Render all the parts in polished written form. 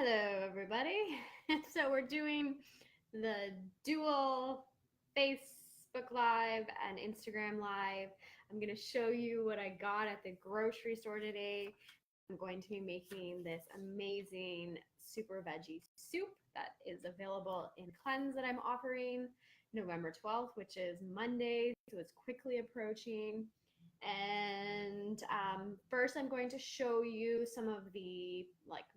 Hello, everybody. So we're doing the dual Facebook Live and Instagram Live. I'm going to show you what I got at the grocery store today. I'm going to be making this amazing super veggie soup that is available in cleanse that I'm offering November 12th, which is Monday, so it's quickly approaching. And first, I'm going to show you some of the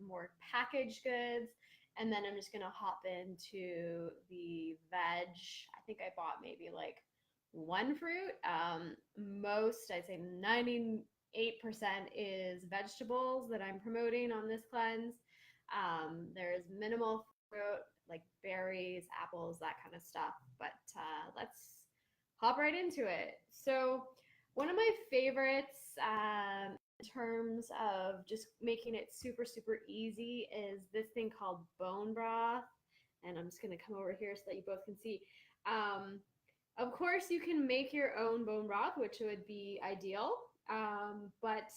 more packaged goods, and then I'm just gonna hop into the veg. I think I bought maybe like one fruit. Most, I'd say 98% is vegetables that I'm promoting on this cleanse. There's minimal fruit like berries, apples, that kind of stuff. But let's hop right into it. So one of my favorites in terms of just making it super easy is this thing called bone broth. And I'm just going to come over here so that you both can see. Of course, you can make your own bone broth, which would be ideal. But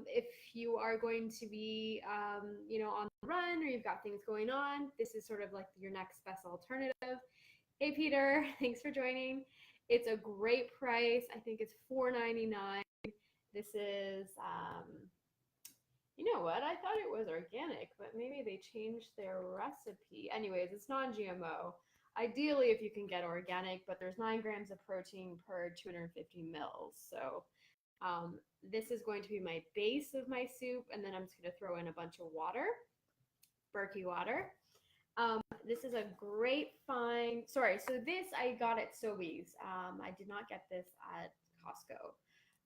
if you are going to be, on the run or you've got things going on, this is sort of like your next best alternative. Hey, Peter, thanks for joining. It's a great price. I think it's $4.99. This is, you know what? I thought it was organic, but maybe they changed their recipe. Anyways, it's non-GMO. Ideally, if you can get organic, but there's 9 grams of protein per 250 mils. So this is going to be my base of my soup, and then I'm just going to throw in a bunch of water, Berkey water. This is a great find. Sorry, so this I got at Sobeys. I did not get this at Costco.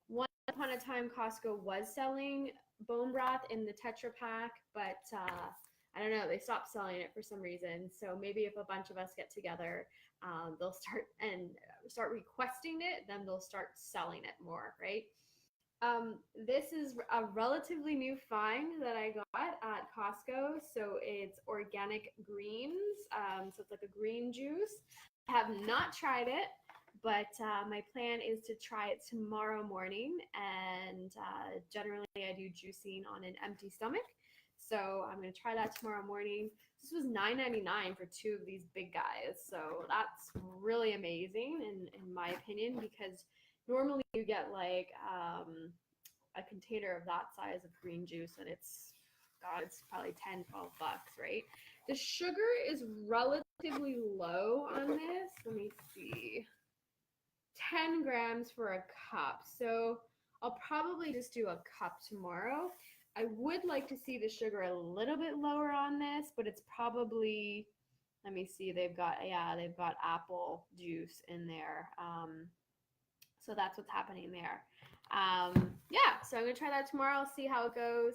Once upon a time, Costco was selling bone broth in the Tetra Pak, but I don't know, they stopped selling it for some reason. So maybe if a bunch of us get together, they'll start requesting it, then they'll start selling it more, right? This is a relatively new find that I got at Costco. So it's organic greens. So it's like a green juice. I have not tried it, but my plan is to try it tomorrow morning. And generally I do juicing on an empty stomach. So I'm going to try that tomorrow morning. This was $9.99 for 2 of these big guys. So that's really amazing in my opinion, because normally you get like a container of that size of green juice and it's probably 10, 12 bucks, right? The sugar is relatively low on this. Let me see. 10 grams for a cup. So I'll probably just do a cup tomorrow. I would like to see the sugar a little bit lower on this, but it's probably, let me see, they've got apple juice in there. So that's what's happening there. So I'm going to try that tomorrow, see how it goes.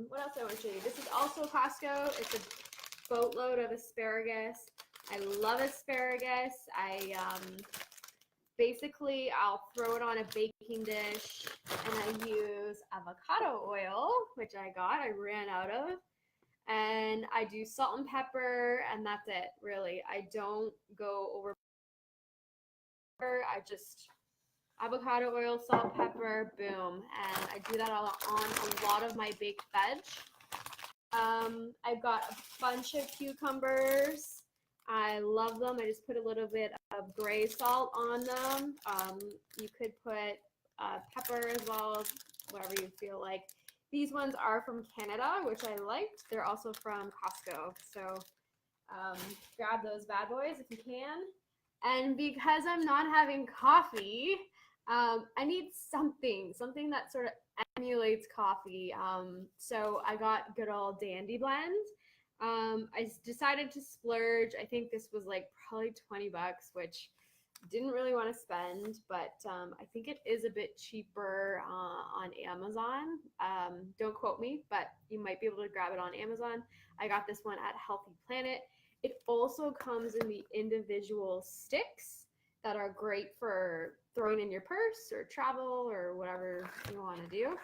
What else I want to show you? This is also Costco. It's a boatload of asparagus. I love asparagus. Basically, I'll throw it on a baking dish, and I use avocado oil, which I ran out of. And I do salt and pepper, and that's it, really. I don't go over. I just avocado oil, salt, pepper, boom. And I do that all on a lot of my baked veg. I've got a bunch of cucumbers. I love them. I just put a little bit of gray salt on them. You could put pepper as well, whatever you feel like. These ones are from Canada, which I liked. They're also from Costco. So grab those bad boys if you can. And because I'm not having coffee, I need something that sort of emulates coffee. So I got good old Dandy Blend. I decided to splurge. I think this was like probably 20 bucks, which didn't really want to spend, but I think it is a bit cheaper on Amazon. Don't quote me, but you might be able to grab it on Amazon. I got this one at Healthy Planet. It also comes in the individual sticks that are great for throwing in your purse or travel or whatever you want to do.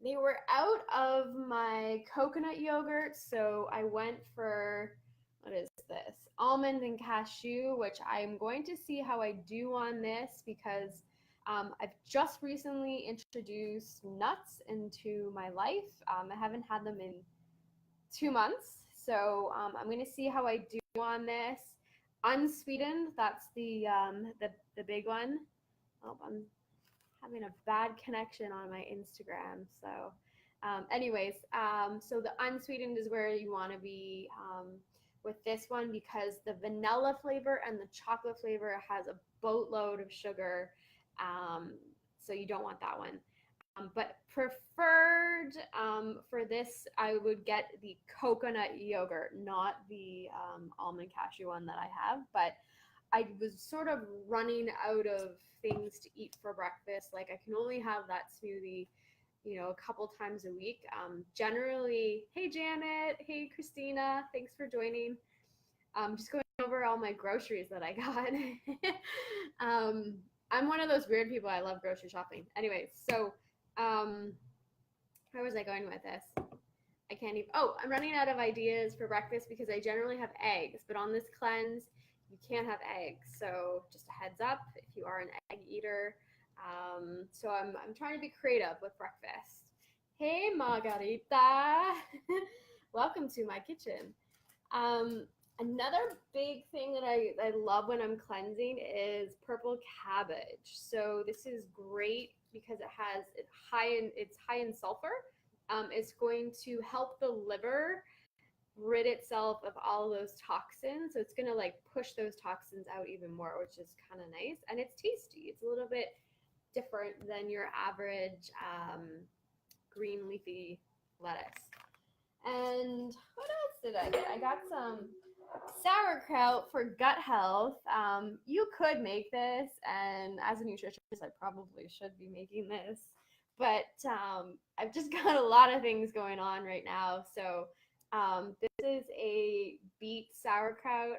They were out of my coconut yogurt, so I went for, what is this? Almond and cashew, which I'm going to see how I do on this, because I've just recently introduced nuts into my life. I haven't had them in 2 months, so I'm going to see how I do on this. Unsweetened, that's the big one. Oh, I'm having a bad connection on my Instagram. So, so the unsweetened is where you want to be with this one because the vanilla flavor and the chocolate flavor has a boatload of sugar. So you don't want that one. But preferred for this, I would get the coconut yogurt, not the almond cashew one that I have. But I was sort of running out of things to eat for breakfast. Like I can only have that smoothie, a couple times a week. Generally, hey Janet, hey Christina, thanks for joining. Just going over all my groceries that I got. I'm one of those weird people. I love grocery shopping. Anyway, so where was I going with this? I can't even. Oh, I'm running out of ideas for breakfast because I generally have eggs, but on this cleanse, you can't have eggs. So just a heads up if you are an egg eater. So I'm trying to be creative with breakfast. Hey Margarita, welcome to my kitchen. Another big thing that I love when I'm cleansing is purple cabbage. So this is great because it's high in sulfur. It's going to help the liver rid itself of all those toxins. So it's going to like push those toxins out even more, which is kind of nice. And it's tasty. It's a little bit different than your average green leafy lettuce. And what else did I get? I got some sauerkraut for gut health. You could make this, and as a nutritionist, I probably should be making this. But I've just got a lot of things going on right now. So this is a beet sauerkraut.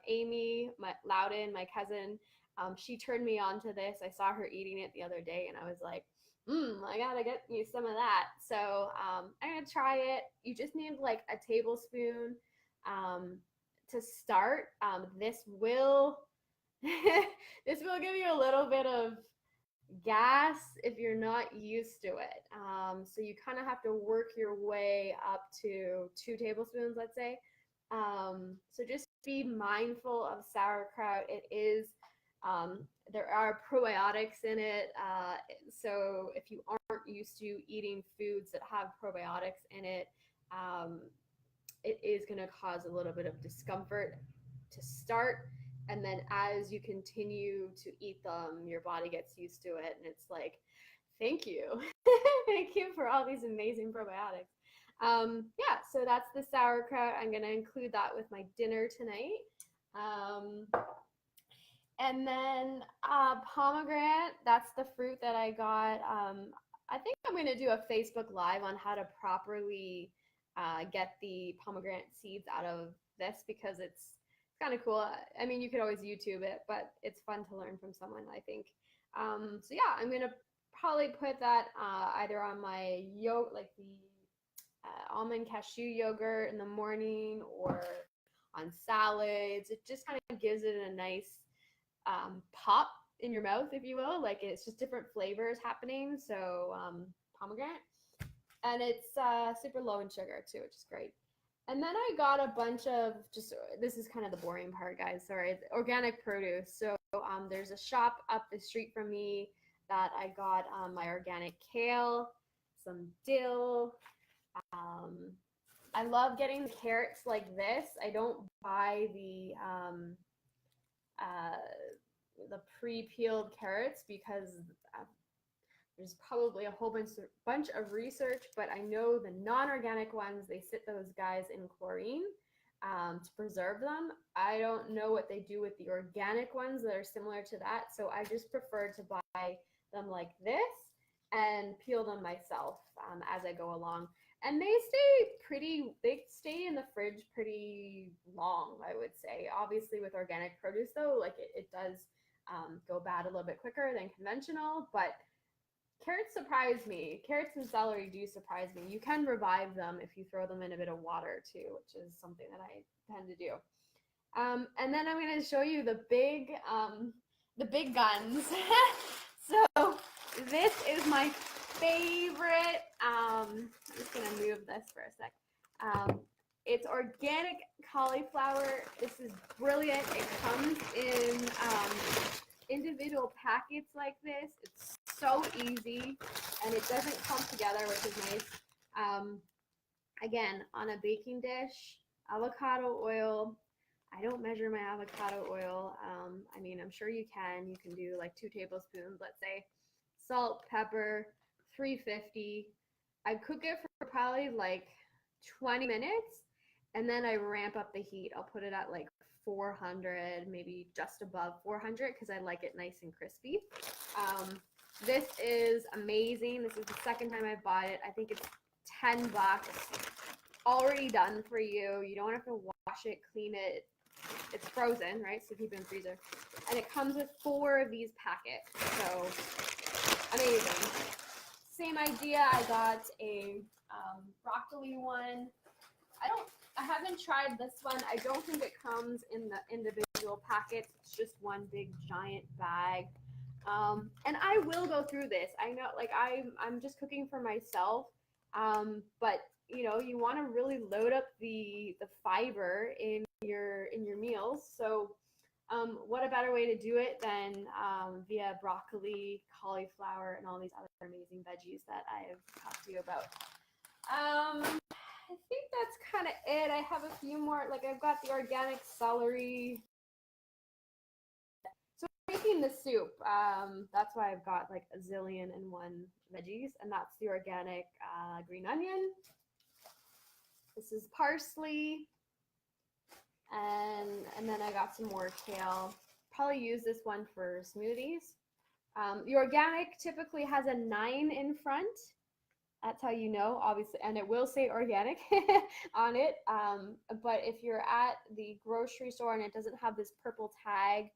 Amy Loudon, my cousin, she turned me on to this. I saw her eating it the other day, and I was like, I gotta get you some of that. So I'm gonna try it. You just need like a tablespoon to start. This will this will give you a little bit of gas if you're not used to it. So you kind of have to work your way up to 2 tablespoons, let's say. So just be mindful of sauerkraut. It is there are probiotics in it. So if you aren't used to eating foods that have probiotics in it, it is going to cause a little bit of discomfort to start. And then as you continue to eat them, your body gets used to it. And it's like, thank you. Thank you for all these amazing probiotics. So that's the sauerkraut. I'm going to include that with my dinner tonight. And then pomegranate, that's the fruit that I got. I think I'm going to do a Facebook Live on how to properly get the pomegranate seeds out of this because it's kind of cool. I mean, you could always YouTube it, but it's fun to learn from someone, I think. So yeah, I'm going to probably put that either on my like the almond cashew yogurt in the morning or on salads. It just kind of gives it a nice pop in your mouth, if you will. Like it's just different flavors happening. So pomegranate, and it's super low in sugar too, which is great. And then I got a bunch of this is kind of the boring part, guys. Sorry, organic produce. So there's a shop up the street from me that I got my organic kale, some dill. I love getting the carrots like this. I don't buy the pre-peeled carrots because there's probably a whole bunch of research, but I know the non-organic ones, they sit those guys in chlorine to preserve them. I don't know what they do with the organic ones that are similar to that, so I just prefer to buy them like this and peel them myself as I go along. And they stay in the fridge pretty long, I would say. Obviously with organic produce though, like it does go bad a little bit quicker than conventional, but carrots surprise me. Carrots and celery do surprise me. You can revive them if you throw them in a bit of water too, which is something that I tend to do. And then I'm going to show you the big guns. So this is my favorite. I'm just gonna move this for a sec. It's organic cauliflower. This is brilliant. It comes in individual packets like this. It's so easy, and it doesn't clump together, which is nice. Again, on a baking dish, avocado oil. I don't measure my avocado oil. I mean, I'm sure you can. You can do like 2 tablespoons, let's say. Salt, pepper, 350. I cook it for probably like 20 minutes, and then I ramp up the heat. I'll put it at like 400, maybe just above 400, because I like it nice and crispy. This is amazing. This is the second time I've bought it. I think it's $10, already done for you. You don't have to wash it, clean it. It's frozen, right? So keep it in the freezer. And it comes with 4 of these packets. So amazing. Same idea. I got a broccoli one. I haven't tried this one. I don't think it comes in the individual packets. It's just one big giant bag. And I will go through this. I know, like I'm just cooking for myself. But you know, you want to really load up the fiber in your meals. So what a better way to do it than via broccoli, cauliflower, and all these other amazing veggies that I have talked to you about. I think that's kind of it. I have a few more, like I've got the organic celery. So making the soup, that's why I've got like a zillion and one veggies, and that's the organic green onion. This is parsley, and then I got some more kale. Probably use this one for smoothies. The organic typically has a 9 in front. That's how you know, obviously, and it will say organic on it. But if you're at the grocery store and it doesn't have this purple tag,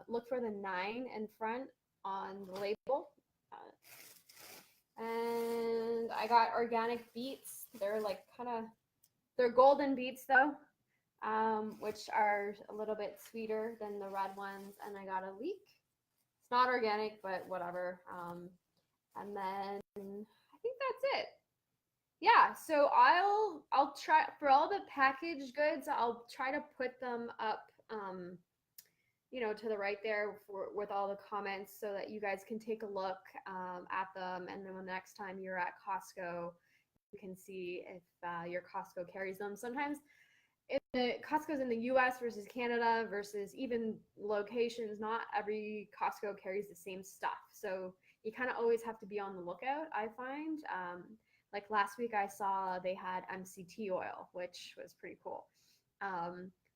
look for the 9 in front on the label. And I got organic beets. They're like they're golden beets though, which are a little bit sweeter than the red ones. And I got a leek. It's not organic, but whatever. And then I think that's it. Yeah, so I'll try for all the packaged goods. I'll try to put them up, you know, to the right there with all the comments so that you guys can take a look at them. And then the next time you're at Costco, you can see if your Costco carries them. Sometimes if the Costco's in the US versus Canada versus even locations, not every Costco carries the same stuff. So you kind of always have to be on the lookout, I find. Like last week I saw they had MCT oil, which was pretty cool.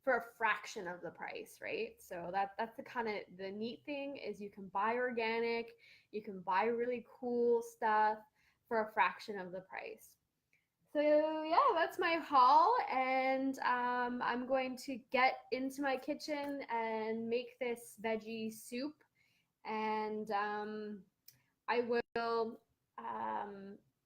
For a fraction of the price, right? So that's the kind of the neat thing is you can buy organic, you can buy really cool stuff for a fraction of the price. So yeah, that's my haul, and I'm going to get into my kitchen and make this veggie soup, and I will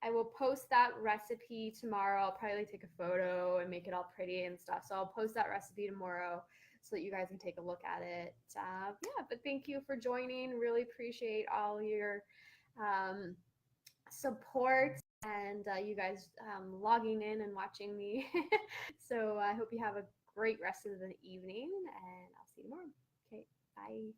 I will post that recipe tomorrow. I'll probably take a photo and make it all pretty and stuff. So I'll post that recipe tomorrow so that you guys can take a look at it. Yeah, but thank you for joining. Really appreciate all your support and you guys logging in and watching me. So I hope you have a great rest of the evening, and I'll see you tomorrow. Okay, bye.